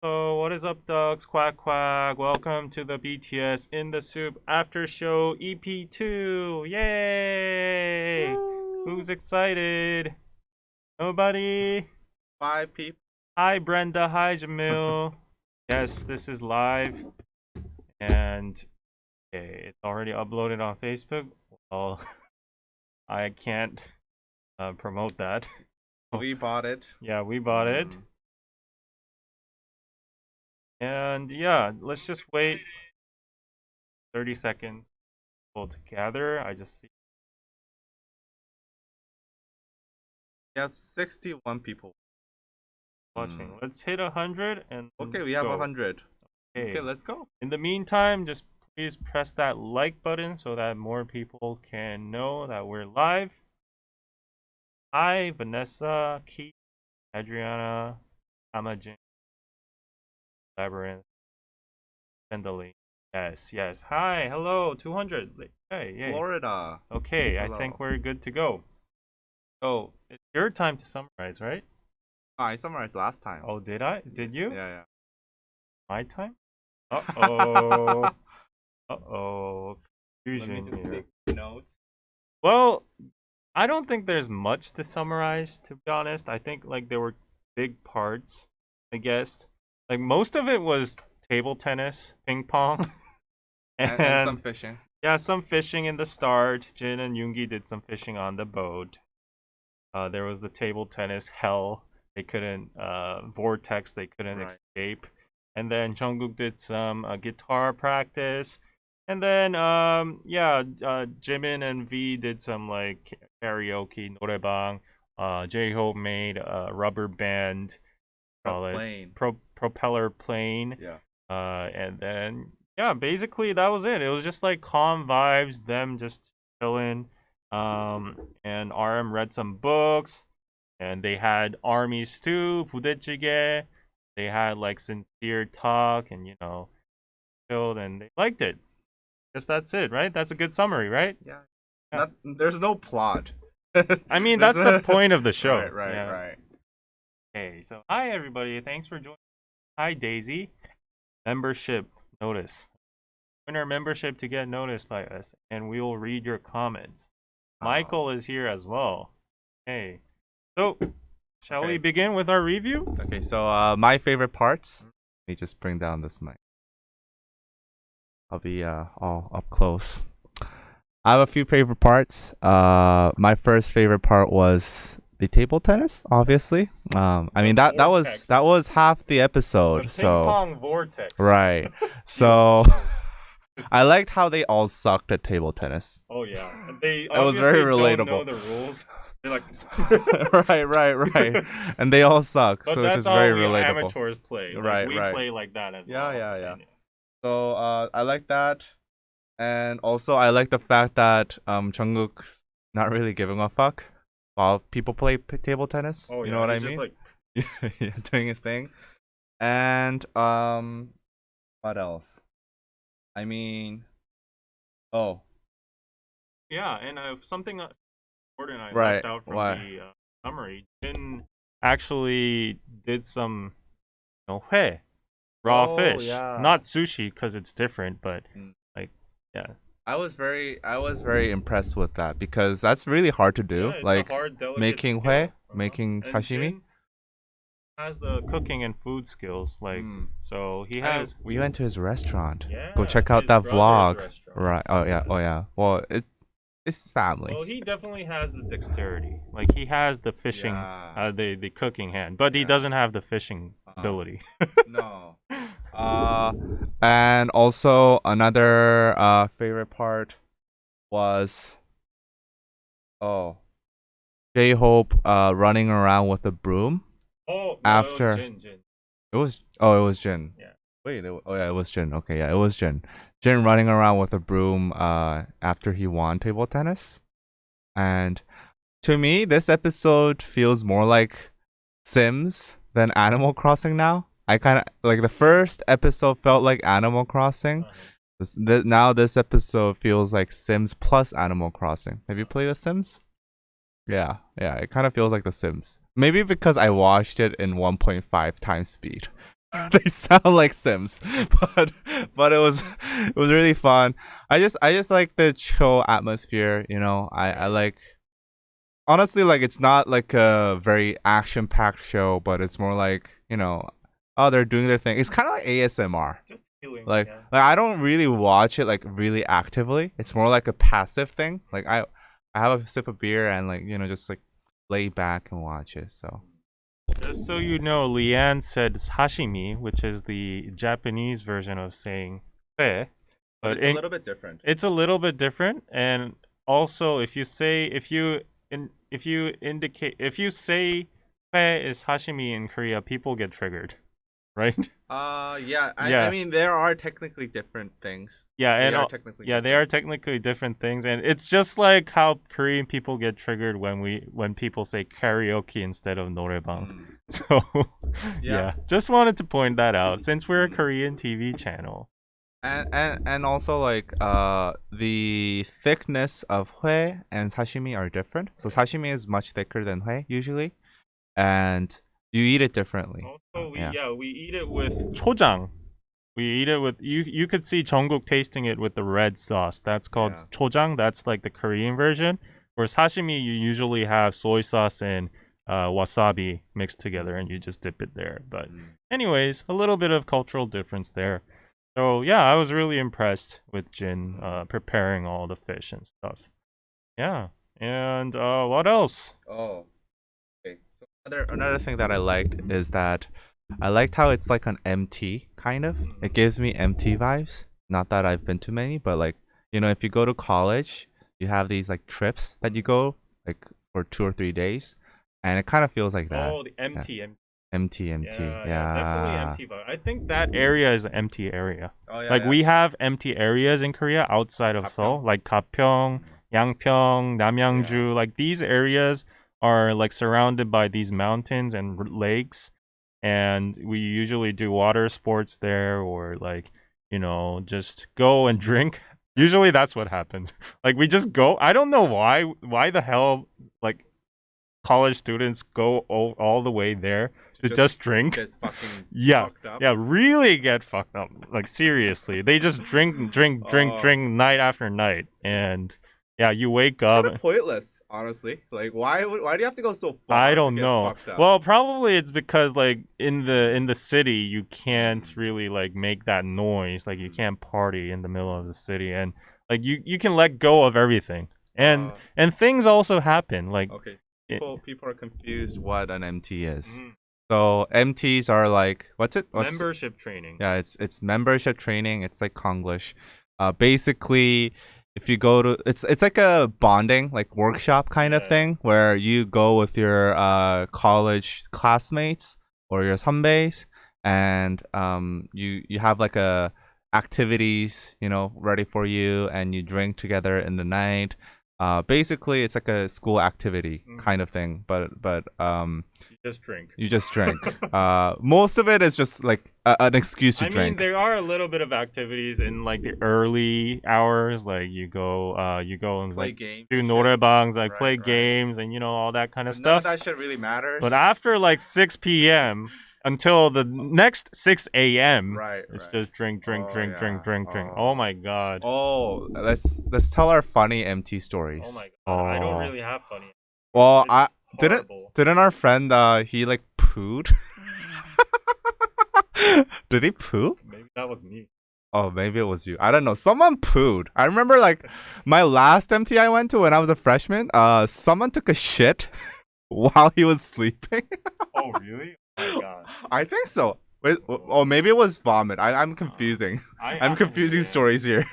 Oh, what is up, dogs? Quack quack. Welcome to the BTS In The Soop Aftershow EP2. Yay! Woo! Who's excited? Nobody? Five people. Hi, Brenda. Hi, Jamil. Yes, this is live. And okay, it's already uploaded on Facebook. Well, I can't promote that. We bought it. Yeah, we bought it. And yeah, let's just wait 30 seconds to gather. I just see. We have 61 people. Watching. Let's hit 100 and Okay, we have go. 100. Okay, Okay. let's go. In the meantime, just please press that like button so that more people can know that we're live. Hi, Vanessa, Keith, Adriana, Amajin, Labyrinth, Pendley. Yes, yes. Hi, hello, 200. Hey, yay. Florida. Okay, I Hello. think we're good to go. So, it's your time to summarize, right? Oh, I summarized last time. Oh, did I? Did you? Yeah, My time? yeah. Uh-oh. Uh-oh. Let me Confusion just here. take notes. Well, I don't think there's much to summarize, to be honest. I think like there were big parts, I guess. Like most of it was table tennis, ping pong, And some and fishing. yeah, some fishing in the start. Jin and Yoongi did some fishing on the boat. There was the table tennis hell. They couldn't vortex. They couldn't Right. escape. And then Jungkook did some guitar practice. And then yeah, Jimin and V did some like karaoke, 노래방. J-Hope made a rubber band, A call it plane. propeller plane. Yeah. And then yeah, basically that was it. It was just like calm vibes, them just chilling. And RM read some books, and they had army stew, 부대찌개. They had like sincere talk, and chilled, and they liked it. Guess that's it, right? That's a good summary, right? Yeah. Yeah. There's no plot. I mean, There's that's the point of the show. Right, right, Yeah. right. Okay, so hi everybody. Thanks for joining. Hi Daisy. Membership notice. Join our membership to get noticed by us, and we will read your comments. Michael is here as well. Hey. So, shall we Okay. begin with our review? Okay, so my favorite parts. Let me just bring down this mic. I'll be all up close. I have a few favorite parts. My first favorite part was the table tennis, obviously. I mean that was half the episode. The so ping pong vortex. right. So I liked how they all sucked at table tennis. Oh yeah, they It was very obviously don't know relatable. the rules. They're like, right. And they all suck, but so which that's is how very we relatable. amateurs play. Like, Right, we right. play like that as Yeah, well. yeah. And- So I like that, and also I like the fact that Jungkook's not really giving a fuck while people play table tennis. Oh yeah, You know what I he's mean? just like, Yeah, doing his thing. And what else? I mean, oh, yeah, and something important I right. left out from Why? the summary. Jin actually did some, 회, raw Oh fish, yeah. not sushi because it's different, but Mm. like, yeah, I was very impressed with that because that's really hard to yeah, do. it's a Like hard, delicate making skill. hui, making And sashimi. Jin has the cooking and food skills, like so he has. We went to his restaurant. Yeah, Go check out his that brother's vlog. restaurant. Right. Oh yeah. Oh yeah. Well, it's family. Well, he definitely has the dexterity. Like he has the fishing, Yeah. the cooking hand, but he Yeah. doesn't have the fishing ability. No. And also another favorite part was J Hope running around with a broom Oh, no, it was after Jin. it was Jin. Yeah. Wait, oh yeah, it was Jin. Okay, yeah, it was Jin. Jin running around with a broom after he won table tennis. And to me, this episode feels more like Sims than Animal Crossing now. I kind of like the first episode felt like Animal Crossing. Now this episode feels like Sims plus Animal Crossing. Have you played The Sims? Yeah, it kind of feels like The Sims. Maybe because I watched it in 1.5 times speed. They sound like Sims, but it was really fun. I just like the chill atmosphere. You know, I Right. like honestly like it's not like a very action packed show, but it's more like oh they're doing their thing. It's kind of like ASMR. Just healing, Like yeah. I don't really watch it like really actively. It's more like a passive thing. Like I have a sip of beer and like just like lay back and watch it. So Just so you know, Leanne said sashimi, which is the Japanese version of saying "fe," but but it's a little bit different. it's a little bit different. And also, if you indicate if you say "fe" is sashimi in Korea, people get triggered, right? Yeah. I Yeah, mean there are technically different things. yeah, They and are technically yeah, they are different. technically different things, and it's just like how Korean people get triggered when people say karaoke instead of norebang. Mm. So, Yeah. yeah, just wanted to point that out since we're a Mm. Korean TV channel. And also like the thickness of hue and sashimi are different. So sashimi is much thicker than hue usually, and you eat it differently. Also, Yeah. we eat it with chojang. We eat it with you could see Jungkook tasting it with the red sauce. That's called Yeah. chojang. That's like the Korean version. Whereas sashimi, you usually have soy sauce and wasabi mixed together, and you just dip it there. But Mm. anyways, a little bit of cultural difference there. So yeah, I was really impressed with Jin preparing all the fish and stuff. Yeah, and what else? Oh, okay. So another thing that I liked is that I liked how it's like an MT kind of. It gives me MT vibes. Not that I've been to many, but like if you go to college, you have these like trips that you go like for 2 or 3 days, and it kind of feels like that. Oh, the Yeah. MT. MT, MT. Yeah, yeah, definitely Yeah. empty. But I think that area is an empty area. Oh yeah, Like yeah. we have empty areas in Korea outside of Gapyeong. Seoul, like Gapyeong, Yangpyeong, Yeah. Namyangju. Like these areas are like surrounded by these mountains and lakes, and we usually do water sports there, or like just go and drink. Usually that's what happens. Like we just go. I don't know why. Why the hell? Like college students go all the way there To to just just drink. get fucking Yeah, fucked up. yeah, really get fucked up. Like seriously, they just drink, drink, drink, Oh, drink night after night, and yeah, you wake it's kind up. of pointless, honestly. Like, why do you have to go so I far to don't get know. fucked up? Well, probably it's because like in the city you can't Mm. really like make that noise. Like you Mm. can't party in the middle of the city, and like you can let go of everything, Uh, and things also happen. Like okay. it, People are confused what an MT is. mm, So MTs are like, what's it? What's membership training. Yeah, it's membership training. It's like Konglish. Basically, if you go to it's like a bonding like workshop kind of Yeah, yeah. thing where you go with your college classmates or your 선배s, and you have like a activities ready for you, and you drink together in the night. Basically, it's like a school activity kind of thing, but You just drink. you just drink. Most of it is just like an excuse to I mean, drink. there are a little bit of activities in like the early hours, like you go and Play like games do and shit. norebangs, like Right, play right. games and all that kind of But none of stuff. that shit really But matters. after like 6 p.m. until the next 6 a.m., Right, it's right. just drink, drink, Oh drink, drink, yeah. drink, drink. Oh my god. Let's tell our funny MT Oh stories. my god. I don't Oh. really have funny. Well, I It's didn't horrible. didn't our friend he like pooed? Did he poo? Maybe that was me. Oh, maybe it was you. I don't know. Someone pooed. I remember like my last MT I went to when I was a freshman. Someone took a shit while he was sleeping. Oh really? Oh my god. I think so. Wait, oh, maybe it was vomit. I'm confusing. I'm confusing yeah. stories here.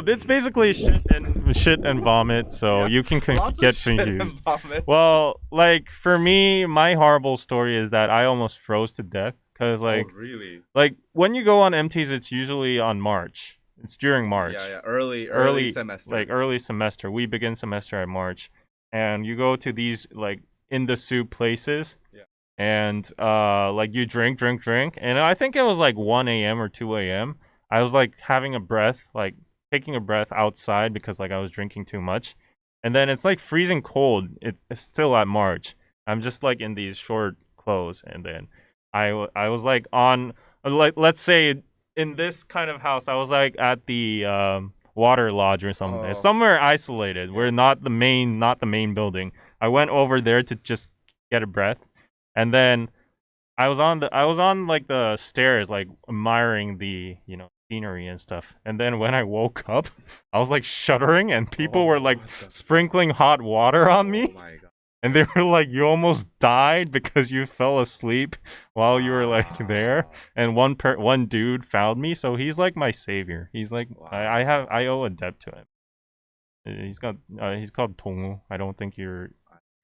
It's basically shit and vomit, so Yeah, you can lots of get shit and confused. vomit. Well, like for me, my horrible story is that I almost froze to death because Oh, really? like when you go on MTs, it's usually on March. It's during Yeah, March, yeah. Early like semester. early semester. We begin semester at March, and you go to these like in the soup places, Yeah. and like you drink, drink, drink, and I think it was like 1 a.m. or 2 a.m. I was like having a breath, like taking a breath outside because like I was drinking too much, and then it's like freezing cold. It's still at March. I'm just like in these short clothes, and then I was like on like let's say in this kind of house I was like at the water lodge or something. Oh, Somewhere isolated. yeah. We're not the main building. I went over there to just get a breath. And then I was on like the stairs like admiring the, scenery and stuff. And then when I woke up, I was like shuddering and people were Oh, like what the sprinkling hot water on Oh me. my god. And they were like, "You almost died because you fell asleep while you were like there." Wow. And one dude found me, so he's like my savior. He's like Wow. I owe a debt to him. He's called Tongu. I don't think you're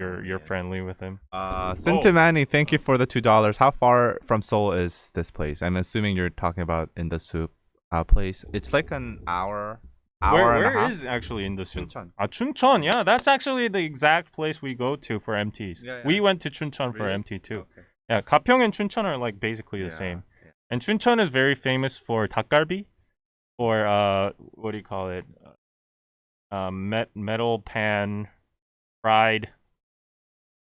Yes. friendly with him. Oh, Sintimani, thank you for the $2. How far from Seoul is this place? I'm assuming you're talking about In The Soop place. It's like an hour and a where half. is actually in the soup? Chuncheon. Chuncheon. Yeah, that's actually the exact place we go to for MTs. Yeah, We yeah. went to Chuncheon for Really? MT too. Okay. Yeah, Gapyeong and Chuncheon are like basically the Yeah. same. And Chuncheon is very famous for 닭갈비, or what do you call it? Metal pan fried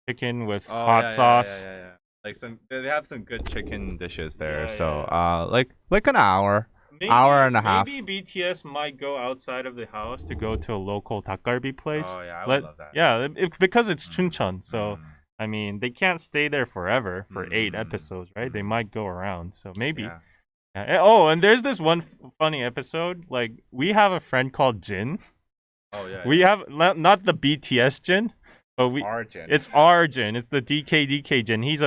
chicken with Oh hot sauce. yeah. Like they have some good chicken dishes there. Yeah, So yeah. like an hour Maybe and a half. maybe BTS might go outside of the house to go to a local 닭갈비 place. Oh yeah, I would love that. Because it's Mm, Chuncheon, so mm, I mean they can't stay there forever for eight mm, episodes, right? They mm. might go around, so maybe. Yeah. Oh, and there's this one funny episode. Like we have a friend called Jin. Oh yeah, We yeah. have not the BTS Jin, but It's Arjun. it's our Jin. It's the DKDK Jin. He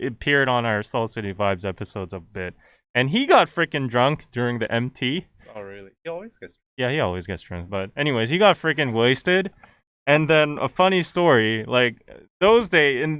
appeared on our Soul City Vibes episodes a bit, and he got freaking drunk during the MT. Oh really? He always gets. Yeah, he always gets drunk. But anyways, he got freaking wasted. And then a funny story, like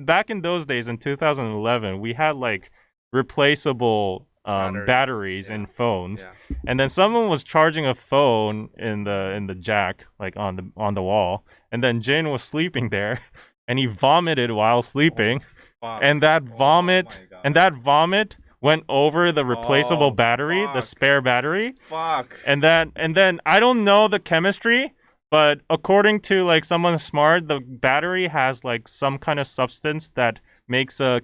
back in those days in 2011, we had like replaceable Batteries. batteries Yeah. in phones. Yeah. And then someone was charging a phone in the jack, like on the wall. And then Jin was sleeping there, and he vomited while Oh sleeping. fuck. And that Oh vomit my god. and that vomit went over the replaceable Oh battery, the fuck. spare battery, Fuck. and then I don't know the chemistry, but according to like someone smart, the battery has like some kind of substance that makes a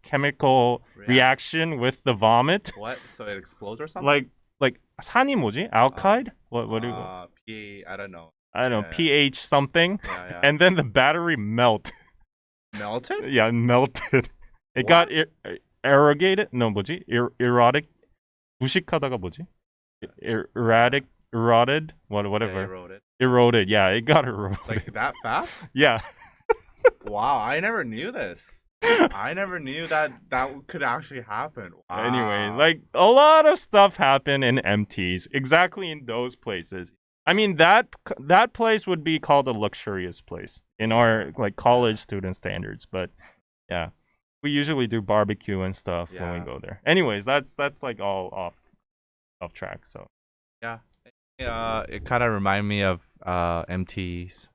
chemical React. reaction with the vomit. What? So it explodes or something? Like 산이 뭐지? Alkyd? What do you, I don't know. I don't know, Yeah. pH something. Yeah, yeah. And then the battery melted. Melted? Yeah, melted. It got What? erogated. No, 뭐지? Erotic. 부식하다가 뭐지? Erratic, eroded, Yeah, whatever. you wrote it. Eroded. Yeah, it got eroded. Like that fast? Yeah. Wow, I never knew this. I never knew that could actually happen. Wow. Anyways, like a lot of stuff happened in MTs, exactly in those places. I mean that place would be called a luxurious place in our like college student standards, but yeah, we usually do barbecue and stuff when we Yeah. go there. Anyways, that's like all off track. So Yeah. It kind of reminded me of MTs,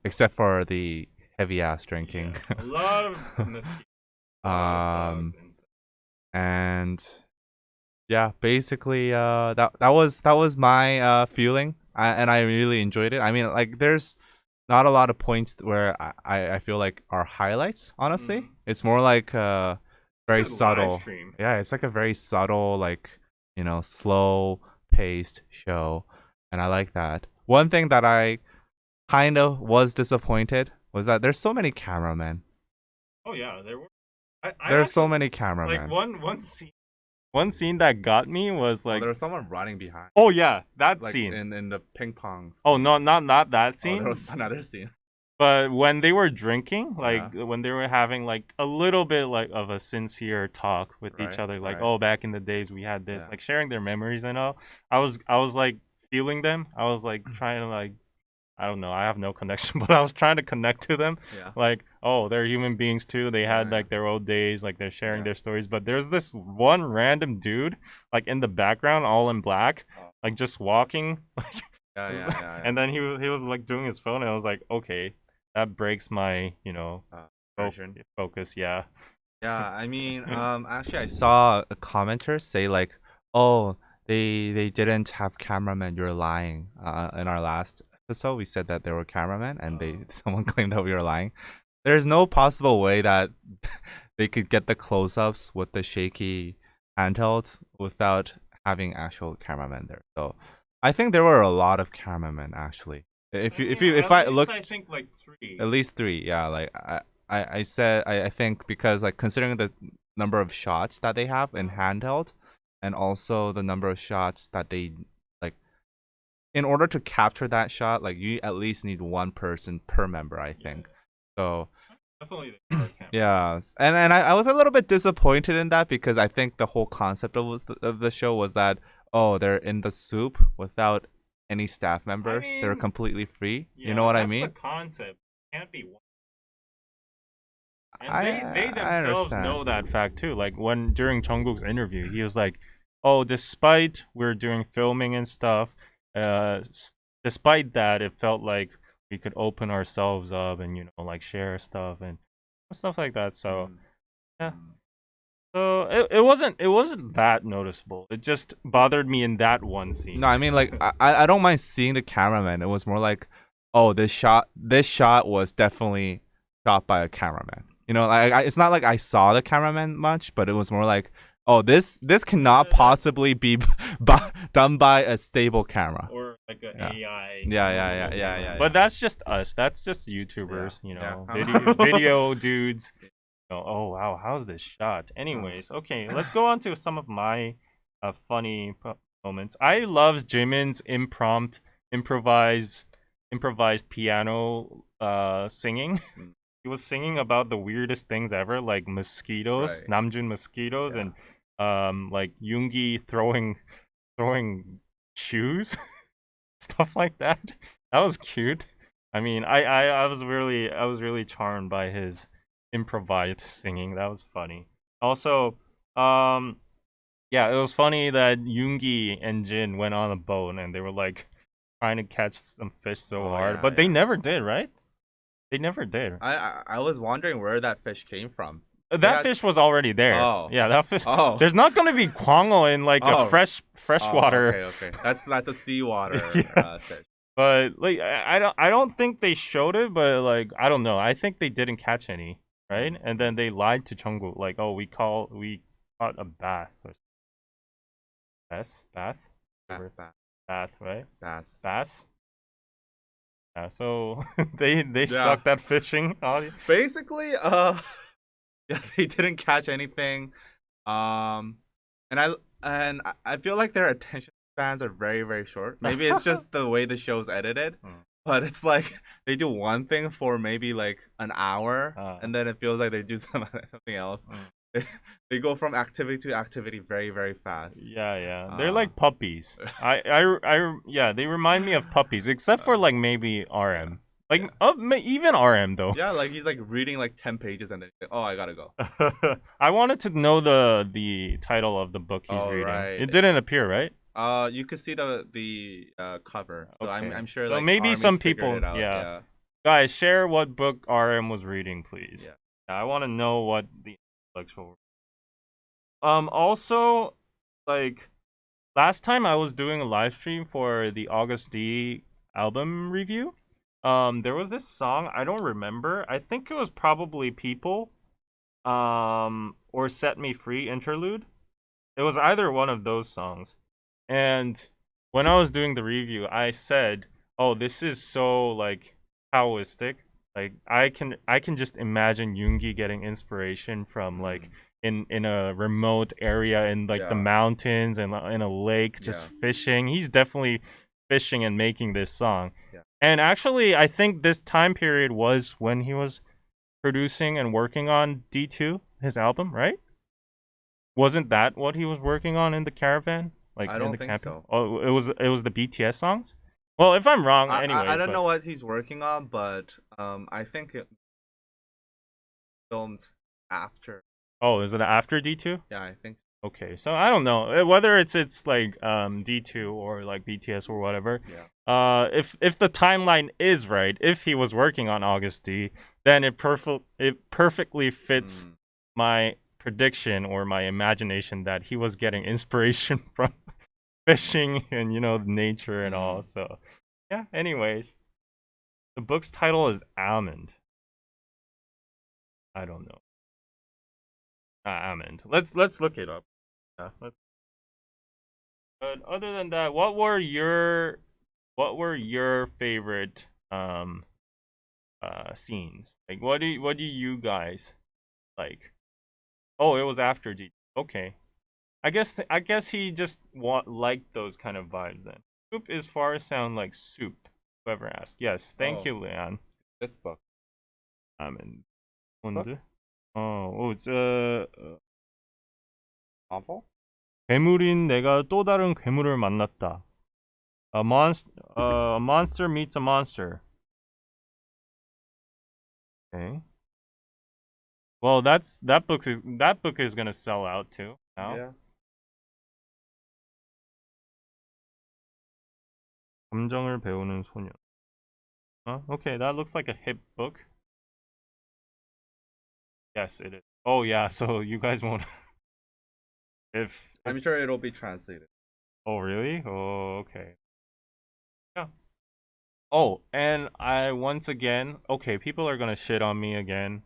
except for the heavy ass drinking. yeah, a lot of mosquitoes, a lot of um, bugs, insects. and yeah, basically, that was my feeling, and I really enjoyed it. I mean, like, there's not a lot of points where I feel like are highlights. Honestly, Mhm. it's more like very Good live subtle. stream. Yeah, it's like a very subtle, like, slow paced show, and I like that. One thing that I kind of was disappointed was that there's so many cameramen. Oh yeah, there were. I There's so actually many like cameramen. one scene that got me was Oh, like, there was someone running behind, oh yeah, that like scene. in the ping pong Oh scene. no, not that Oh, there scene. was another scene. But when they were drinking, Yeah. like when they were having like a little bit like of a sincere talk with each Right. other, like, Right. oh, back in the days we had this, Yeah. like sharing their memories and all. I was like feeling them. I was like trying to like, I don't know, I have no connection, but I was trying to connect to them. Yeah. Like, oh, they're human beings too. They had Yeah, like their old days, like they're sharing Yeah. their stories. But there's this one random dude, like in the background, all in black, Oh. like just walking. Yeah. And then he was like doing his phone, and I was like, okay, that breaks my Version. focus. Yeah. Yeah, I mean, actually, I saw a commenter say like, "Oh, they didn't have cameramen. You're lying." In our last episode, we said that there were cameramen, and they someone claimed that we were lying. there's no possible way that they could get the close-ups with the shaky handheld without having actual cameramen there. So I think there were a lot of cameramen actually. If At I least look I think like three. at least three, yeah. Like I said, I think because like considering the number of shots that they have in handheld, and also the number of shots that they like in order to capture that shot, like you at least need one person per member, I think. So Definitely the card camera. yeah, and I was a little bit disappointed in that because I think the whole concept of the show was that oh they're in the soup without any staff members, they're mean, completely free. You know yeah, what I that's the mean? concept. Can't be one. And I they I themselves understand. know that fact too. Like when during Jungkook's interview, he was like, "Oh, despite we're doing filming and stuff, despite that, it felt like we could open ourselves up and like share stuff and stuff like that." So Mm. yeah. Mm. So it wasn't that noticeable. It just bothered me in that one No, scene. I mean like I don't mind seeing the cameraman. It was more like, oh, this shot was definitely shot by a cameraman. You know, it's not like I saw the cameraman much, but it was more like, oh, this cannot possibly be done by a stable camera. Or like an Yeah, AI yeah, camera yeah, yeah, moving yeah, around. yeah, But yeah, that's just us. That's just yeah, YouTubers, yeah. video dudes. Oh wow, how's this shot? Uh, Anyways, okay, let's go on to some of my funny moments. I love Jimin's improvised improvised piano singing. mm, He was singing about the weirdest things ever, like mosquitoes, right. Namjoon mosquitoes, Yeah. and like Yoongi throwing shoes, stuff like that. That was cute. I mean, I was really charmed by his improvised singing. That was funny. Also, um, yeah, it was funny that Yoongi and Jin went on a boat and they were like trying to catch some fish so Oh hard, yeah, but they yeah. never did, right? They never did. I was wondering where that fish came from. They That had fish was already there. oh Yeah, that fish. oh There's not gonna be Kwangol in like a oh freshwater. okay, okay. That's a seawater Yeah, fish. but like I don't think they showed it, but like I don't know. I think they didn't catch any, right? Mm. And then they lied to Chungu like, oh, we caught a bath or bath, Bass, whatever, bass, bath, right? bass. Bass. Yeah, so they Yeah. sucked at fishing. Basically, yeah, they didn't catch anything. Um, and I feel like their attention spans are very very short. Maybe it's just the way the show's edited, Mm. but it's like they do one thing for maybe like an hour, Uh, and then it feels like they do something else. mm. They go from activity to activity very very fast. Yeah, yeah. They're Uh, like puppies. Yeah, they remind me of puppies, except for like maybe yeah, RM. Like, yeah, even RM though. yeah. Like he's like reading like 10 pages, and then oh, I gotta go. I wanted to know the title of the book he's All reading. right. It didn't appear, right? You could see the cover, so I'm Okay. sure So like maybe some Army's figured people, it out. yeah. Yeah, Guys, share what book RM was reading, please. yeah. Yeah, I want to know what the intellectual. Also, like last time I was doing a live stream for the August D album review. There was this song I don't remember. I think it was probably People, or Set Me Free interlude. It was either one of those songs. And when I was doing the review, I said, "Oh, this is so like Taoistic. Like I can just imagine Yoongi getting inspiration from like Mm, in a remote area in like the yeah, mountains and in a lake yeah, just fishing. He's definitely fishing and making this song. yeah. And actually, I think this time period was when he was producing and working on D2, his album, right? Wasn't that what he was working on in the caravan? Like I in don't the think camping? so. Oh, it was the BTS songs? Well, if I'm wrong, I anyways, don't but know what he's working on, but I think it filmed after. oh, is it after D2? Yeah, I think. Okay, so I don't know whether it's like D2 or like BTS or whatever. Yeah. If the timeline is right, if he was working on August D, then it perfectly fits Mm, my prediction or my imagination that he was getting inspiration from fishing and nature and all. mm. So yeah. Anyways, the book's title is Almond. I don't know. I'm into. Let's look it up. Yeah, but other than that, what were your favorite scenes? Like what do you guys like? Oh, it was after D. Okay. I guess he just liked those kind of vibes then. Soup is far sound like soup. Whoever asked. Yes, thank Oh, you, Leon. this book. in This book? Hunde. It's Novel? 괴물인 내가 또 다른 괴물을 만났다. A monster meets a monster. Okay. Well, that book is gonna sell out too now. Yeah. 감정을 배우는 소년. Okay, that looks like a hip book. Yes, it is. Oh yeah, so you guys won't if I'm sure it'll be translated. oh really? Oh okay. Yeah. Oh, and I once again, okay, people are gonna shit on me again,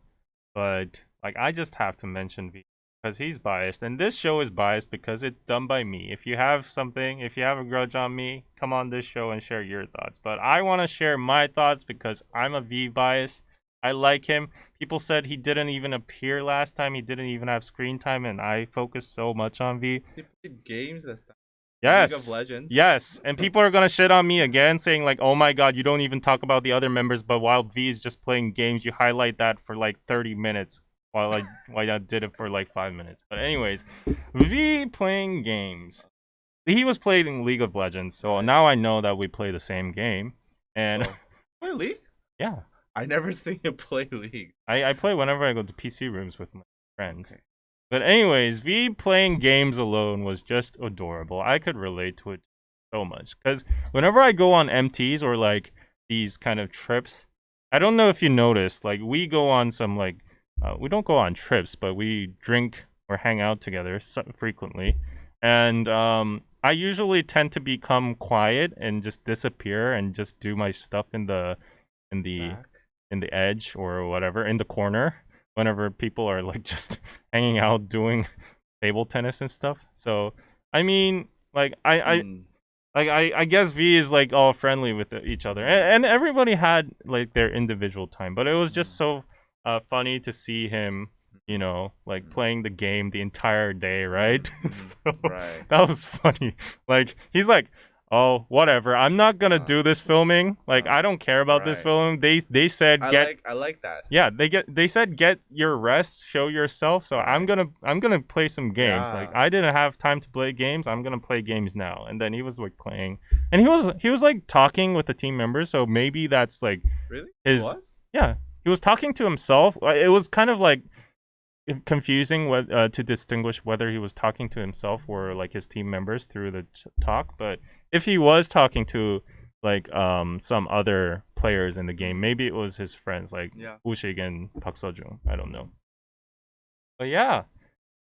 but like I just have to mention V because he's biased, and this show is biased because it's done by me. If you have a grudge on me, come on this show and share your thoughts. But I want to share my thoughts because I'm a V bias. I like him. People said he didn't even appear last time. He didn't even have screen time, and I focused so much on V. He played games this time. League of Yes. Legends. Yes. And people are gonna shit on me again, saying like, "Oh my god, you don't even talk about the other members." But while V is just playing games, you highlight that for like 30 minutes, while I did it for like 5 minutes. But anyways, V playing games. He was playing League of Legends, so now I know that we play the same game. And Oh. Play League? yeah, I never seen him play League. I play whenever I go to PC rooms with my friends. Okay. But anyways, V playing games alone was just adorable. I could relate to it so much because whenever I go on MTs or like these kind of trips, I don't know if you noticed, like we go on some like we don't go on trips, but we drink or hang out together frequently, and I usually tend to become quiet and just disappear and just do my stuff in the Back. in the edge or whatever in the corner whenever people are like just hanging out doing table tennis and stuff. So I mean, like Mm. I guess V is like all friendly with each other, and everybody had like their individual time, but it was just so funny to see him, like playing the game the entire day, right? So Right. that was funny. Like he's like, oh, whatever. I'm not gonna do this filming. Like I don't care about this Right. filming. They said I like that. yeah, they said get your rest, show yourself. So I'm Right. gonna play some games. Like Yeah. I didn't have time to play games. I'm gonna play games now. And then he was like playing, and he was like talking with the team members. So maybe that's like Really? It his was? yeah. He was talking to himself. It was kind of like confusing to distinguish whether he was talking to himself or like his team members through the talk. But if he was talking to like some other players in the game, maybe it was his friends like Yeah. Ushig and Park Seo-jung. I don't know. But yeah,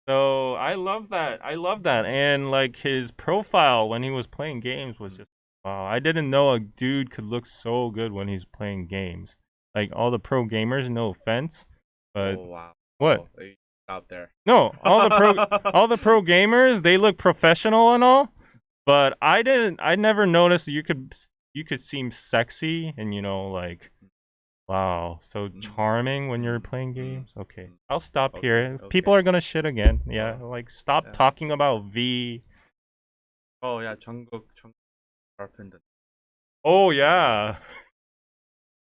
so I love that. I love that. And like his profile when he was playing games was just wow. I didn't know a dude could look so good when he's playing games. Like all the pro gamers, no offense, but Oh wow. what? Oh, they stop there. No, all the pro gamers, they look professional and all, but I never noticed you could seem sexy and like wow, so charming when you're playing games. Okay. I'll stop Okay. here. Okay. People are going to shit again. Yeah, Oh, like stop yeah. talking about V. Oh yeah, Jungkook sharpened the Oh yeah.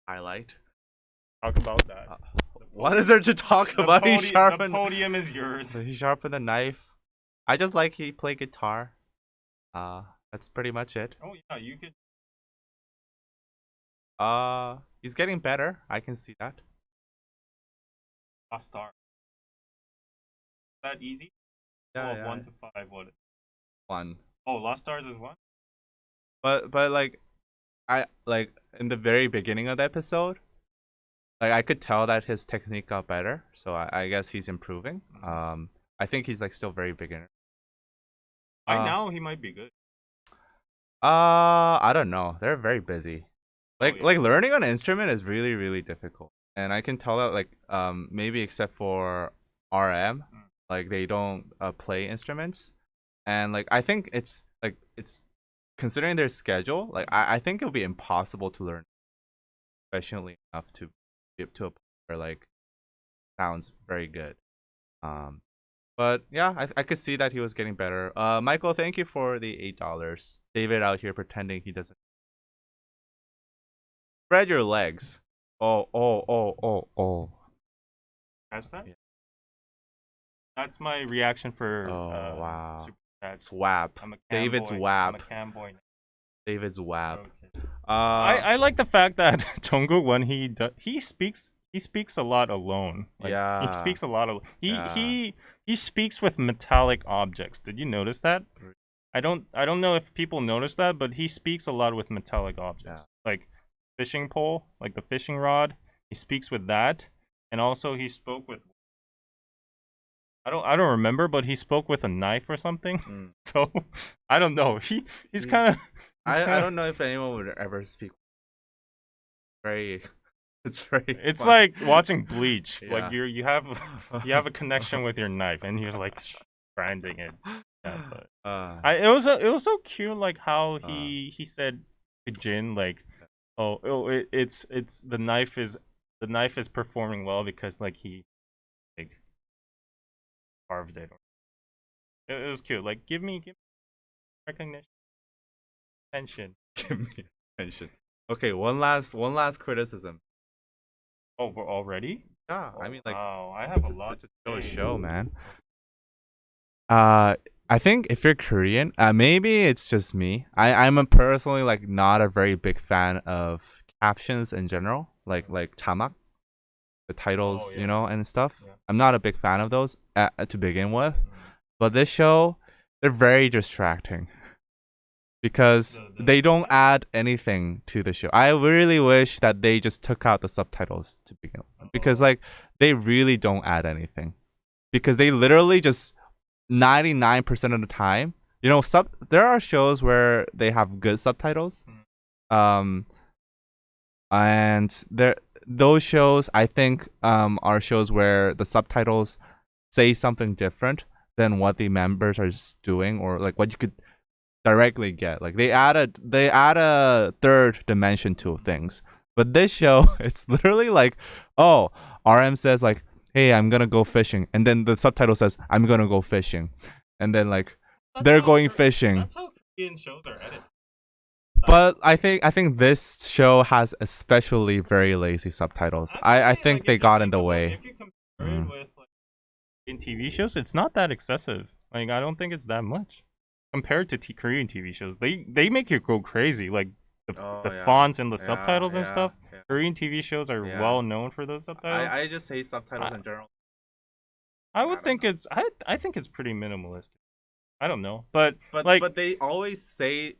highlight. Talk about that. What is there to talk about? The podium is yours. He sharpened the knife. I just like he play guitar. That's pretty much it. Oh yeah, you could He's getting better. I can see that. Lost Star. Is that easy? Yeah, Well, yeah. 1 to 5, what? One. Oh, Lost Stars is one? But like I like in the very beginning of the episode, like I could tell that his technique got better. So I guess he's improving. I think he's like still very beginner. Right Uh now, he might be good. I don't know. They're very busy. Oh, Like yeah. learning an instrument is really really difficult. and I can tell that like maybe except for RM, like they don't play instruments, and like I think it's considering their schedule, like I think it'll be impossible to learn professionally enough to get to a point where like sounds very good. Um, but yeah, I could see that he was getting better. Michael, thank you for the $8. David out here pretending he doesn't. Spread your legs. Oh. That's that. Yeah. That's my reaction for Oh wow. super chats. Swap. I'm a cam David's boy. I'm a WAP. cam boy. David's WAP. Okay. Uh I like the fact that Jungkook when he speaks a lot alone. Like he yeah. speaks a lot of Yeah. he speaks with metallic objects. Did you notice that? I don't know if people notice that, but he speaks a lot with metallic Yeah. objects. Like fishing pole, like the fishing rod. He speaks with that. And also he spoke with I don't remember, but he spoke with a knife or something. Mm. So I don't know. He's He's kinda he's I kinda don't know if anyone would ever speak very it's very it's funny. like watching Bleach. Like Yeah. you have a connection with your knife, and he's like branding it. Yeah, but uh, it was so cute, like how uh, he said to Jin like, it's the knife is performing well because like he like carved it. It was cute. Like give me recognition, attention. give me attention. Okay, one last criticism. Oh, we're already? Yeah, I Oh mean like wow, I have a lot it's a to say. show, man. Uh, I think if you're Korean, maybe it's just me. I'm a personally like not a very big fan of captions in general, like tamak, the Oh titles, you yeah, know, and stuff. yeah. I'm not a big fan of those to begin with. But this show, they're very distracting because The they don't subtitles? add anything to the show. I really wish that they just took out the subtitles to begin with because Oh. like they really don't add anything because they literally just 99% of the time, you know, there are shows where they have good subtitles. Um and there those shows I think are shows where the subtitles say something different than what the members are just doing or like what you could directly get. Like they add a third dimension to things. But this show, it's literally like, oh, RM says like, "Hey, I'm gonna go fishing," and then the subtitle says, "I'm gonna go fishing," and then like they're going fishing. That's how Korean shows are edited. But I think this show has especially very lazy subtitles. I Actually, think like they if you got in think the about way. if you compare it Mm. with like in TV shows, it's not that excessive. Like I don't think it's that much compared to Korean TV shows. They make you go crazy. Like Oh the yeah, fonts and the yeah, subtitles and yeah, stuff. yeah, Korean TV shows are yeah. well known for those subtitles. I just hate subtitles I in general. I I would don't think know. I think it's pretty minimalist. I don't know, but But like they always say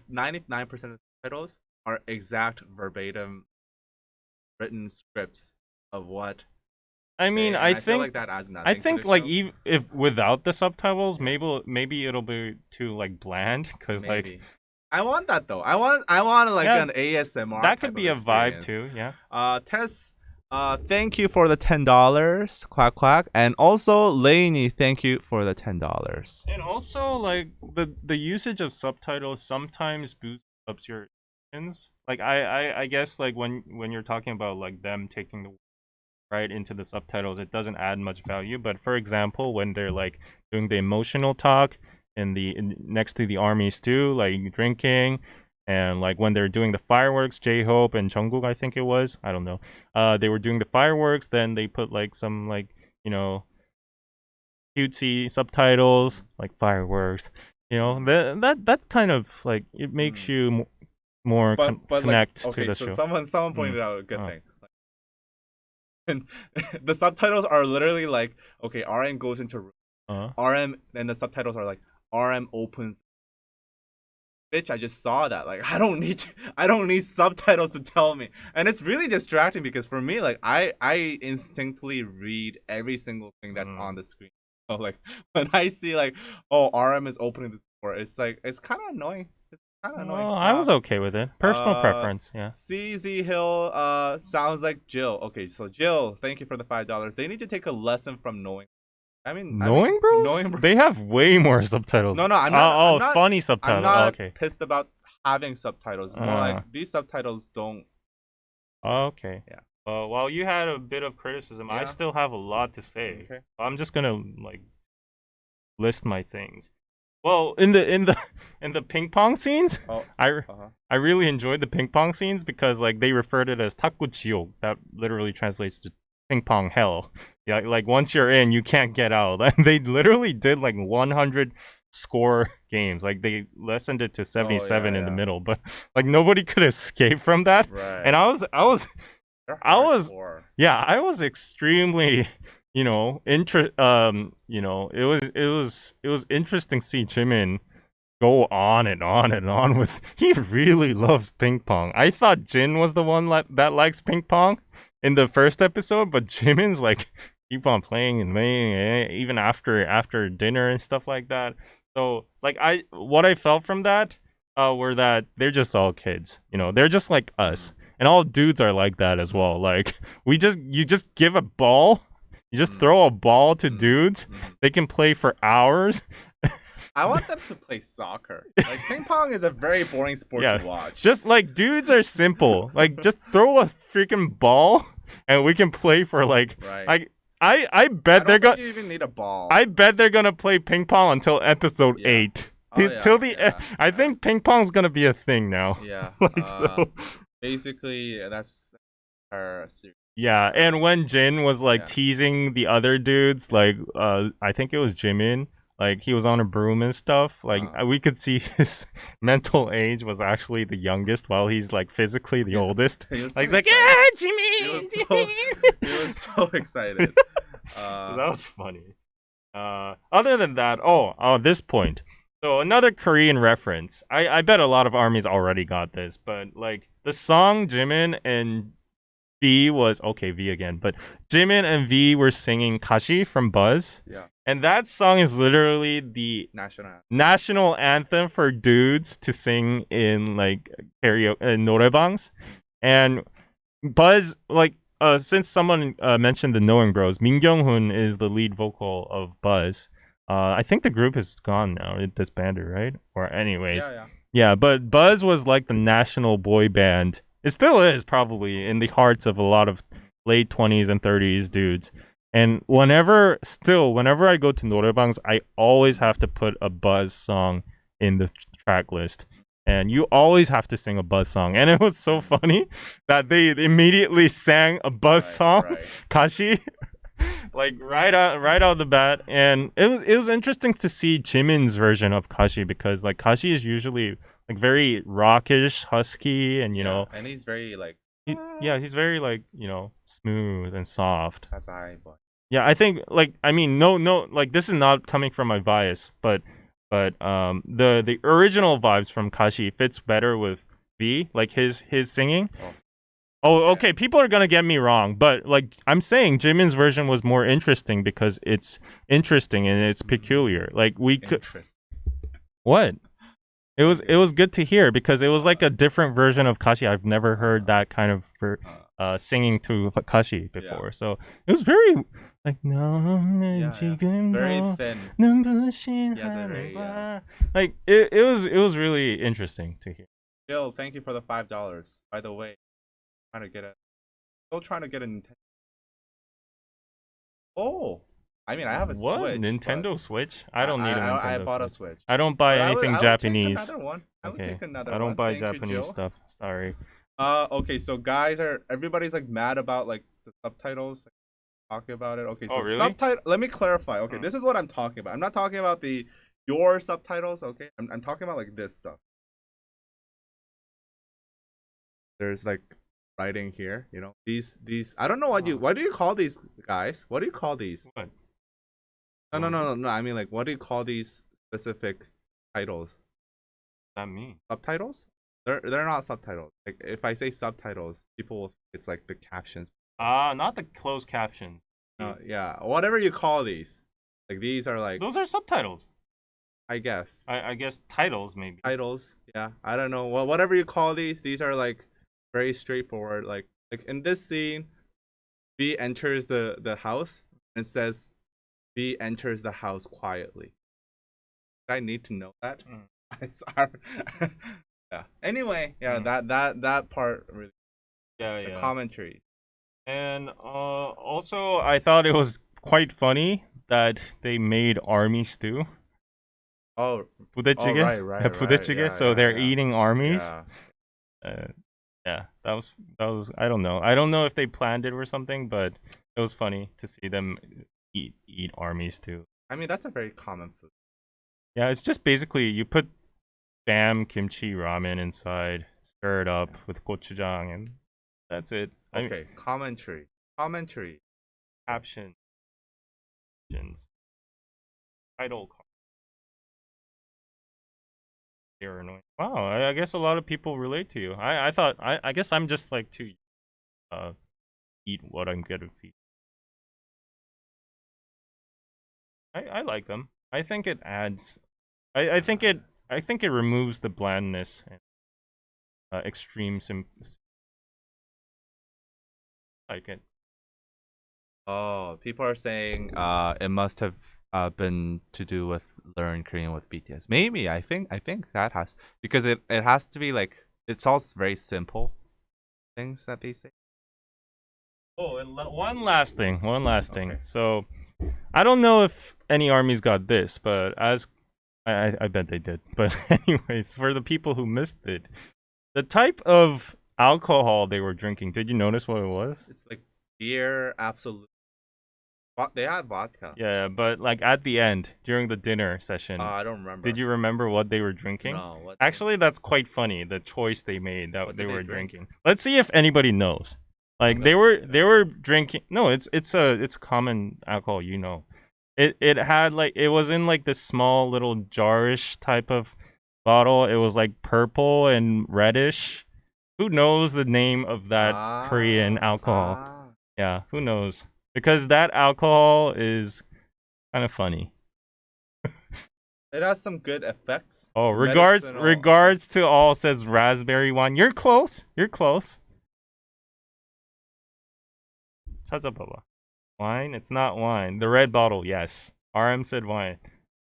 99% of the titles are exact verbatim written scripts of what I mean, say, and I feel like that adds I nothing to the think like show. even if without the subtitles, Yeah, maybe it'll be too like bland because like maybe. I want that though. I want like yeah, an ASMR that could type of be a vibe experience. too. Yeah, Tess, thank you for the $10. Quack quack, and also Lainey, thank you for the $10. and also like the usage of subtitles sometimes boosts up your emotions. Like I guess like when you're talking about like them taking the right into the subtitles, it doesn't add much value. But for example, when they're like doing the emotional talk next to the army stew, like drinking, and like when they're doing the fireworks, J Hope and Jungkook, I think it was, I don't know. They were doing the fireworks, then they put like some like you know cutesy subtitles like fireworks. You know that kind of like it makes Mm. you more But like connect to okay, the so show. someone Mm. pointed out a good Oh. thing. And the subtitles are literally like, okay, RM goes into room. Uh-huh. RM, and the subtitles are like, RM opens. Bitch, I just saw that. Like, I don't need subtitles to tell me. And it's really distracting because for me, like, I instinctively read every single thing that's on the screen. So like, when I see like, oh, RM is opening the door, it's like it's kind of annoying. kind of annoying. Well, I was okay with it. Personal Uh, preference, yeah. CZ Hill sounds like Jill. Okay, so Jill, thank you for the $5. They need to take a lesson from knowing. I mean, Knowing Bros? knowing. They have way more subtitles. No, no, I'm not. Oh, I'm oh, not. funny I'm subtitles. Oh, not okay. pissed about having subtitles. It's more like Uh, these subtitles don't. okay. Yeah. While you had a bit of criticism, I Yeah. still have a lot to say. Okay. I'm just gonna like list my things. Well, in the in the ping pong scenes, Oh. I Uh-huh. I really enjoyed the ping pong scenes because like they referred it as takuchiyo. That literally translates to ping pong hell. Yeah, like once you're in, you can't get out. They literally did like 100 score games. Like they lessened it to Oh yeah, 77 in the yeah. middle, but like nobody could escape from that. And Right. They're I was hardcore. yeah, I was extremely, it was interesting to see Jimin go on and on and on with he really loves ping pong. I thought Jin was the one that likes ping pong in the first episode, but Jimin's like keep on playing and playing even after dinner and stuff like that. So like what I felt from that were that they're just all kids. They're just like us. And all dudes are like that as well. Like you just give a ball, you just throw a ball to dudes. They can play for hours. I want them to play soccer. Like ping pong is a very boring sport Yeah, to watch. just like dudes are simple. Like just throw a freaking ball, and we can play for like Right. like I bet I they're don't think gonna. you even need a ball. I bet they're gonna play ping pong until episode Yeah. 8. Oh, yeah, Till the yeah, I yeah. think ping pong's gonna be a thing now. Yeah. Like so. Basically, that's our series. Yeah, and when Jin was like Yeah. teasing the other dudes, like I think it was Jimin, like he was on a broom and stuff. Like we could see his mental age was actually the youngest, while he's like physically the oldest. He was Like, so he's like, excited. yeah, Jimmy. He was so excited. That was funny. Other than that, this point. So another Korean reference. I bet a lot of armies already got this, but like the song Jimin and V was okay, V again, but Jimin and V were singing Kashi from Buzz. Yeah. And that song is literally the national anthem for dudes to sing in like karaoke norebangs. And Buzz, like, since someone mentioned the Knowing Bros, Min Kyung-hoon is the lead vocal of Buzz. I think the group is gone now. It disbanded, right? Or anyways. Yeah. Yeah, but Buzz was like the national boy band. It still is probably in the hearts of a lot of late 20s and 30s dudes. And whenever I go to norebangs, I always have to put a Buzz song in the track list. And you always have to sing a Buzz song. And it was so funny that they immediately sang a Buzz song, Kashi, like right out the bat. And it was interesting to see Jimin's version of Kashi, because like Kashi is usually like very rockish, husky, and and he's very like he's very like smooth and soft. that's a high boy. Yeah, I think like no, like this is not coming from my bias, but the original vibes from Kashi fits better with V, like his singing. Oh, okay. People are gonna get me wrong, but like I'm saying, Jimin's version was more interesting because it's interesting and it's peculiar. Like we could what? It was good to hear because it was like a different version of Kashi. I've never heard that kind of singing to Kashi before, so it was very like very thin. Like it was really interesting to hear. Bill, thank you for the $5. By the way, still trying to get a Nintendo. Oh, I mean, I have a Switch. Nintendo Switch? I don't need a Nintendo I bought Switch. a Switch. I don't buy anything Japanese. Take another one. I would take another I don't one. buy Thank Japanese you, stuff. Sorry. Okay, so guys everybody's like mad about like the subtitles, like, talking about it. Okay, so really? subtitle. Let me clarify. Okay, this is what I'm talking about. I'm not talking about your subtitles. Okay, I'm talking about like this stuff. There's like writing here. These. I don't know what do you call these guys? What do you call these? What? No. I mean, like, what do you call these specific titles? What does that mean? Subtitles? They're not subtitles. Like, if I say subtitles, people will think it's like the captions. Not the closed captions. Yeah, whatever you call these. Like, these are like those are subtitles. I guess. I guess titles maybe. Titles. Yeah, I don't know. Well, whatever you call these are like very straightforward. Like in this scene, B enters the house and says B enters the house quietly. I need to know that. Mm. I'm sorry. Yeah. Anyway, yeah, Mm. that part really, Yeah, the yeah. commentary. And also I thought it was quite funny that they made army stew. Oh, oh, 부대찌개? right, Yeah, right, right. 부대찌개. Yeah, So yeah, they're yeah, eating armies. yeah. Uh, yeah, that was I don't know. I don't know if they planned it or something, but it was funny to see them eat armies too. I mean, that's a very common food. Yeah, it's just basically you put bam kimchi ramen inside, stir it up with gochujang, and that's it. I mean, Okay, commentary, commentary. captions, title cards, they're annoying. Wow, I guess a lot of people relate to you. I thought I guess I'm just like to uh eat what I'm gonna feed. I like them. I think it adds. I think it removes the blandness and extreme like it. Oh, people are saying it must have been to do with learn Korean with BTS. Maybe I think that has because it has to be like it's all very simple things that they say. Oh, and one last thing. One last thing. Okay. So I don't know if any armies got this, but as I bet they did. But anyways, for the people who missed it, the type of alcohol they were drinking. Did you notice what it was? It's like beer, absolute. They had vodka. Yeah, but like at the end during the dinner session, I don't did remember. you remember what they were drinking? No, Actually, that's quite funny. The choice they made that what they did they were drink? drinking. Let's see if anybody knows. Like Let's look it they up. were drinking. No, it's a common alcohol. You know, it had like it was in like this small little jarish type of bottle. It was like purple and reddish. Who knows the name of that Korean Ah, alcohol? ah. Yeah, who knows? Because that alcohol is kind of funny. It has some good effects. Oh, Medicinal regards effects. to all says raspberry wine. You're close. You're close. 찾아봐봐. Wine? It's not wine. The red bottle, yes. RM said wine.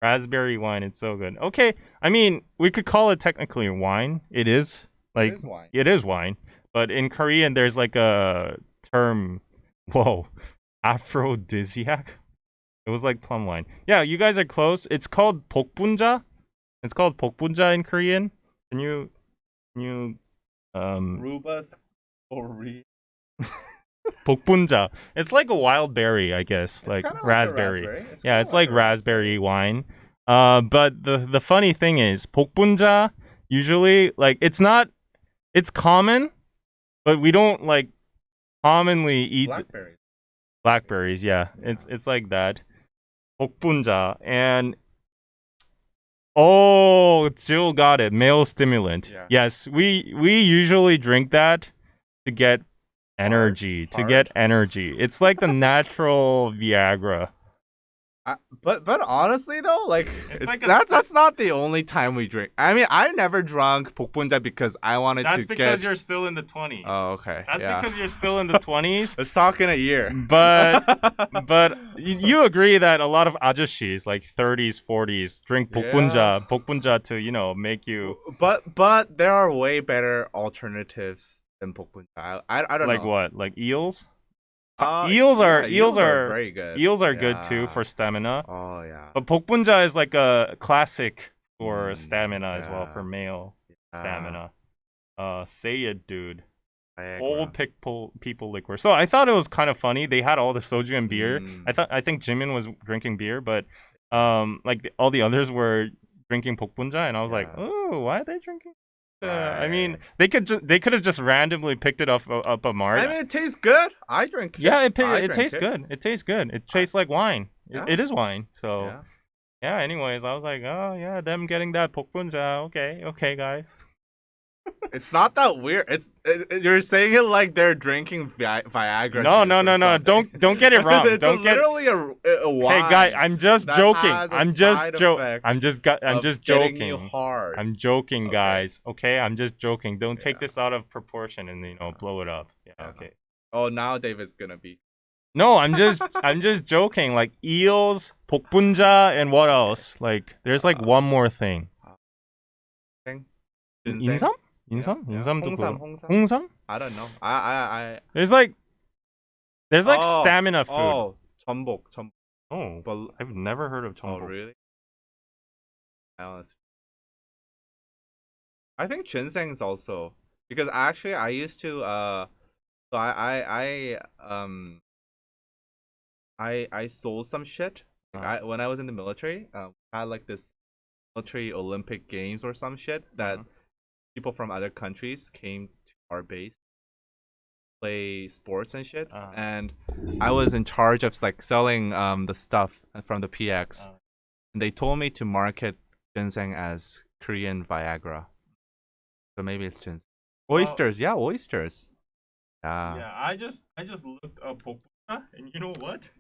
Raspberry wine, it's so good. Okay, I mean, we could call it technically wine. It is. It Like, is wine. it is wine. But in Korean, there's like a term. Whoa. Aphrodisiac? It was like plum wine. Yeah, you guys are close. It's called 복분자. It's called 복분자 in Korean. Can you Rubus or 복분자. It's like a wild berry, I guess, It's like kind of like a raspberry. raspberry. It's Yeah, kind of it's like like a raspberry raspberry. wine. But the funny thing is, 복분자 usually like it's common, but we don't like commonly eat Blackberry. blackberries. Yeah, Yeah. it's like that. 복분자 and oh, Jill got it. Male stimulant. Yeah. Yes, we usually drink that to get energy. To get Hard? energy. It's like the natural Viagra. But honestly though, like It's it's like that's not the only time we drink. I mean, I never drunk 복분자 because I wanted That's to because get. you're still in the 20s. Oh, okay. That's yeah. because you're still in the 20s. Let's talk in a year. But you agree that a lot of ajashis like 30s, 40s drink Yeah. 복분자 to, make you But there are way better alternatives than 복분자. I don't like know. what? Like eels? Yeah, eels are very good. Eels are good too Yeah. for stamina. Oh yeah. But 복분자 is like a classic for stamina as well, yeah. for male Yeah. stamina. Say it, dude. Viagra. Old people liquor. So I thought it was kind of funny. They had all the soju and beer. Mm. I think Jimin was drinking beer, but like all the others were drinking 복분자, and I was like, Yeah. oh, why are they drinking? I mean, Right. they could have just randomly picked it up a mart. I mean, it tastes good. I drink it. Yeah, I it drink tastes good. It tastes good. It tastes like wine. Yeah. It is wine. So Yeah. yeah. Anyways, I was like, oh yeah, them getting that 복분자. Okay, guys. It's not that weird. You're saying it like they're drinking Viagra No, juice no, or no, no. something. Don't get it wrong. It's Don't get it. literally a Hey, guy, wine I'm just that joking. has a I'm just side effect I'm of just getting you joking. hard. I'm joking, Okay. guys. Okay, I'm just joking. Don't take Yeah. this out of proportion and blow it up. Yeah, Yeah. okay. Oh, now David's gonna be. No, I'm just joking. Like eels, 복분자, and what else? Like there's like one more thing. Thing? 인삼? Yeah. 인삼? 인삼도 홍삼, 그거. 홍삼. 홍삼? I don't know. I. There's like Oh, stamina food. oh, 전복. Oh, But I've never heard of oh, 전복. really? I think ginseng's also because actually I used to so I sold some shit. Like, when I was in the military, I had like this military Olympic games or some shit that people from other countries came to our base play sports and shit, and I was in charge of like selling the stuff from the PX, and they told me to market ginseng as Korean Viagra. So maybe it's ginseng. Oysters, yeah, oysters. Yeah. Yeah, I just looked up 복분자, and you know what?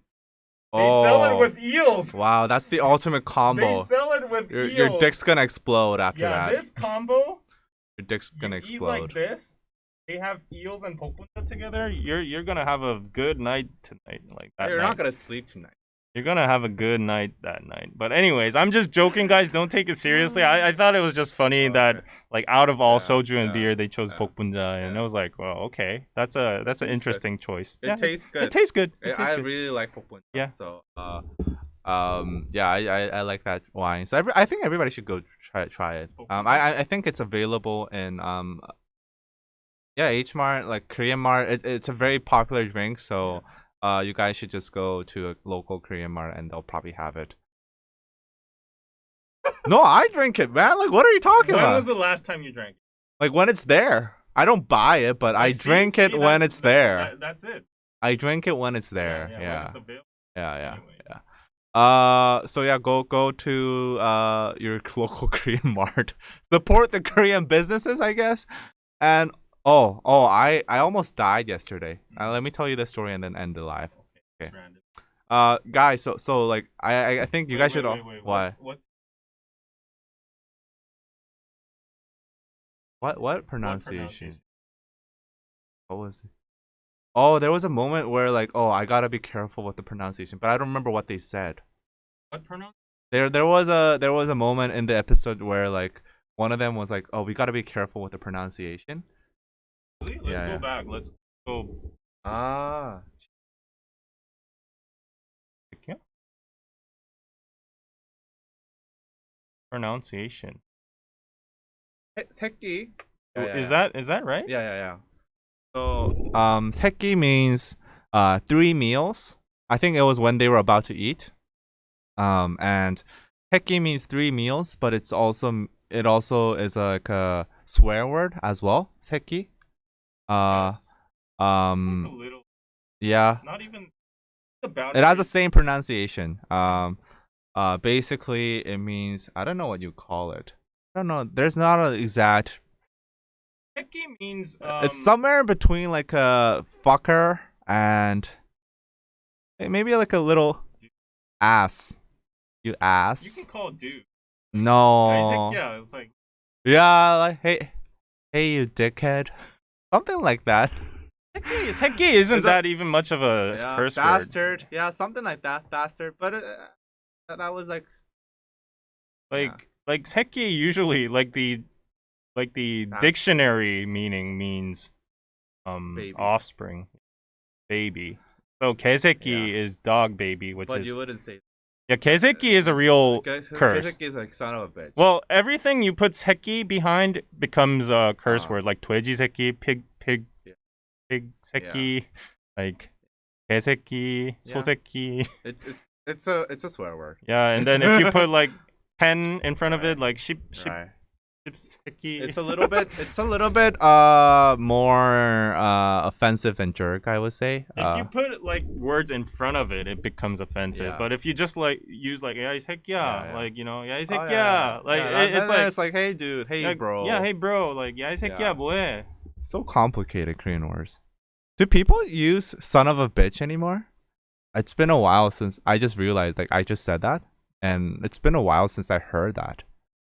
Oh, They sell it with eels. wow, that's the ultimate combo. They sell it with eels. Your dick's gonna explode after yeah, that. this combo. Your dick's gonna You explode. eat like this. They have eels and 복분자 together. You're gonna have a good night tonight. Like that. You're night. not gonna sleep tonight. You're gonna have a good night that night. But anyways, I'm just joking, guys. Don't take it seriously. I thought it was just funny that like out of all soju and beer, they chose 복분자, and I was like, well, okay, that's an interesting choice. It tastes good. It tastes good. I really like 복분자. Yeah. So yeah, I like that wine. So I think everybody should go try it. I think it's available in yeah, H Mart, like Korean Mart. It's a very popular drink, so you guys should just go to a local Korean Mart and they'll probably have it. No, I drink it, man. Like, what are you talking about? When was the last time you drank it? Like when it's there. I don't buy it, but I drink it when it's there. That's it. I drink it when it's there. Yeah. Yeah. When it's available. Yeah. Anyway. So yeah, go to your local Korean Mart. Support the Korean businesses, I guess. And I almost died yesterday. Let me tell you the story and then end the live. Okay. Guys, so like I think you guys should. Wait. Why? What What pronunciation? What was it? Oh, there was a moment where like, I gotta be careful with the pronunciation, but I don't remember what they said. What pronunciation? There was a moment in the episode where like one of them was like, "Oh, we gotta be careful with the pronunciation." Let's go back. Let's go. Ah. Pronunciation. 새끼. Is that right? Yeah. So, 새끼 means 3 meals. I think it was when they were about to eat. And 새끼 means 3 meals, but it also is like a swear word as well. 새끼. A little. Yeah. Not even about. It has the same pronunciation. Basically it means, I don't know what you call it. I don't know. There's not an exact. 새끼 means it's somewhere between like a fucker and maybe like a little ass. You ass. You can call it dude. No. Yeah, it's like. Yeah, like hey you dickhead. Something like that. 새끼 isn't that even much of a curse bastard. word. Yeah, something like that. Bastard. But that was like 새끼 usually like the dictionary meaning means baby. Offspring, baby. So 개새끼 is dog baby, but you wouldn't say. Yeah, 개새끼 is a real curse. 개새끼 is like son of a bitch. Well, everything you put 새끼 behind becomes a curse word, like 돼지 새끼, pig 새끼, like 개새끼, 소새끼. It's a swear word. Yeah, and then if you put like pen in front of it, like sheep. Right. Shipseki. It's a little bit more offensive than jerk, I would say. If you put like words in front of it, it becomes offensive. Yeah. But if you just like use like yeah, heck Yeah, yeah, yeah. like yeah, Oh heck yeah, yeah, yeah. yeah, like Yeah, that, it's then like it's like, hey dude, hey yeah, bro. hey bro, like yeah, heck yeah, Yeah. boy. So complicated, Korean words. Do people use son of a bitch anymore? It's been a while since I just realized, like, I just said that, and it's been a while since I heard that.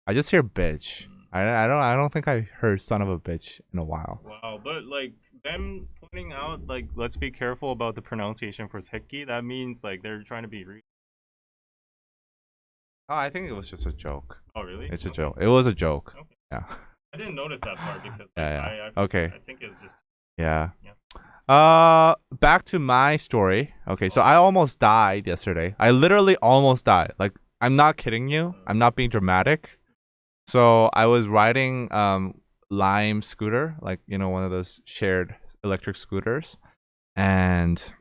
I just hear bitch. I don't think I heard son of a bitch in a while. Wow, but like them pointing out like let's be careful about the pronunciation for Seki. That means like they're trying to be. Oh, I think it was just a joke. Oh really? It's a Okay. joke. It was a joke. Okay. Yeah. I didn't notice that part because like Yeah, yeah. Okay. I think it was just Yeah. yeah. Back to my story. Okay, so Oh, I almost died yesterday. I literally almost died. Like, I'm not kidding you. I'm not being dramatic. So I was riding Lime scooter, like, one of those shared electric scooters, and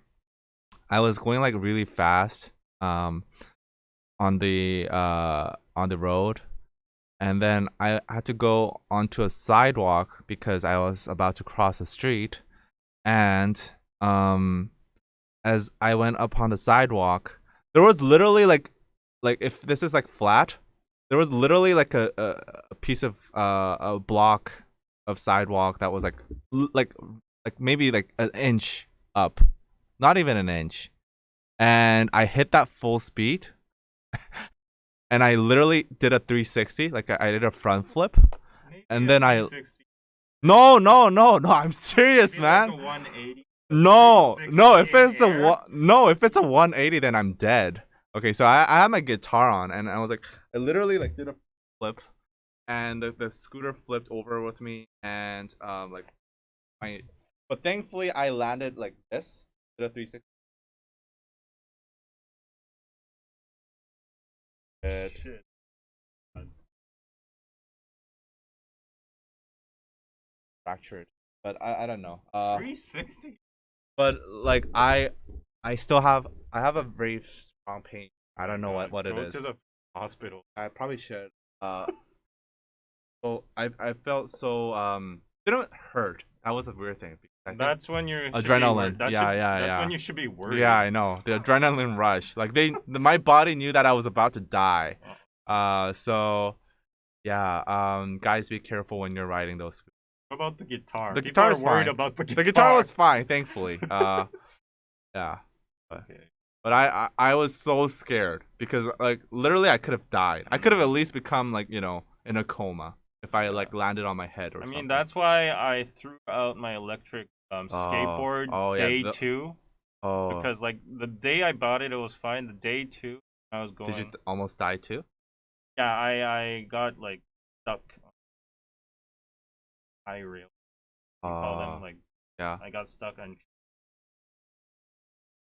I was going like really fast um on the road, and then I had to go onto a sidewalk because I was about to cross a street, and um as I went up on the sidewalk, there was literally like if this is like flat, there was literally like a piece of a block of sidewalk that was like like maybe like an inch up, not even an inch, and I hit that full speed, and I literally did a 360, like I did a front flip, maybe and a then I 360. no no no no I'm serious, Maybe like a man. 180. A No, no. 360 in air. If it's a 180, then I'm dead. Okay, so I had my guitar on, and I was like, I literally like did a flip, and the scooter flipped over with me, and like my, but thankfully I landed like this, did a 360. Shit. Fractured, but I don't know. 360. But like I still have I have a very strong pain. I My don't know God, what it go to is. the hospital. I probably should. So I felt so didn't hurt. That was a weird thing because I think That's when you should be adrenaline. worried. That Yeah, should. yeah, That's when yeah. you should be Yeah, worried. I know. The adrenaline rush. Like my body knew that I was about to die. Oh, So yeah, guys be careful when you're riding those scooters. what about the guitar? The People guitar are is worried fine. about the The guitar guitar. was fine, thankfully. Yeah. But, Okay. but I was so scared because like literally I could have died. I could have at least become like, in a coma if I Yeah. like landed on my head or I mean, something. that's why I threw out my electric Oh, skateboard oh yeah. day two Oh, because like the day I bought it, it was fine. The day two, I was did you going. almost die too? Yeah, I got like stuck on high rail. We call them like Yeah. I got stuck on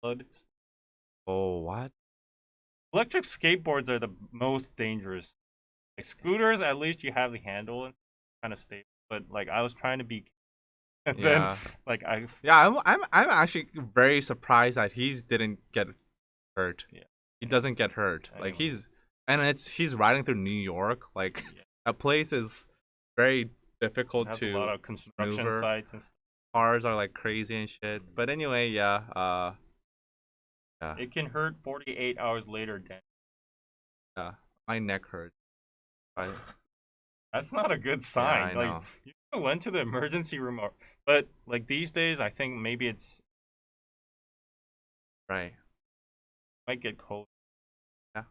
flood. Oh, what? Electric skateboards are the most dangerous. Like scooters, at least you have the handle and kind of stable. But like I was trying to be, and then Yeah. like I Yeah, I'm actually very surprised that he didn't get hurt. yeah. He doesn't get hurt. Like Anyway, he's riding through New York. Like yeah, that place is very it difficult has a lot to of construction maneuver. sites and stuff. Cars are like crazy and shit. But anyway, yeah, yeah, It can hurt 48 hours later. Dan. yeah. My neck hurts. I, That's not a good yeah, sign. I Like know. you went to the emergency room, but like these days, I think maybe it's Right. might get cold. Yeah.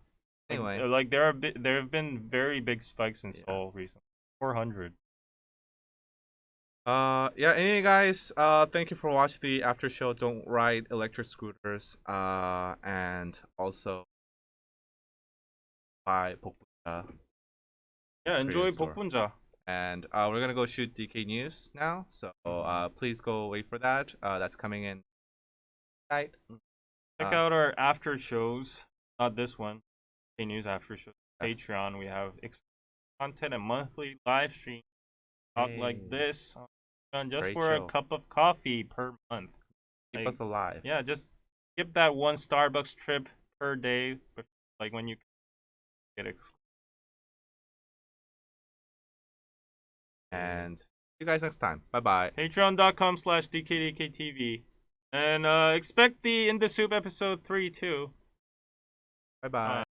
Anyway, Like there have been very big spikes in yeah. Seoul recently. 400. Yeah, anyway, guys, thank you for watching the after show. Don't ride electric scooters. And also buy Pokemon Yeah, Korea enjoy store. 복분자. And we're gonna go shoot DK News now, so please go wait for that. That's coming in tonight. Check Uh, out our after shows. Not this one. K News after shows. yes. Patreon. We have content and monthly live stream. Talk like Hey, this on just very for a chill. cup of coffee per month. Keep Like, us alive. yeah, just skip that one Starbucks trip per day. Like when you get And see you guys next time. Bye bye. Patreon.com/DKDKTV. And expect the In The Soop episode 3 too. Bye bye.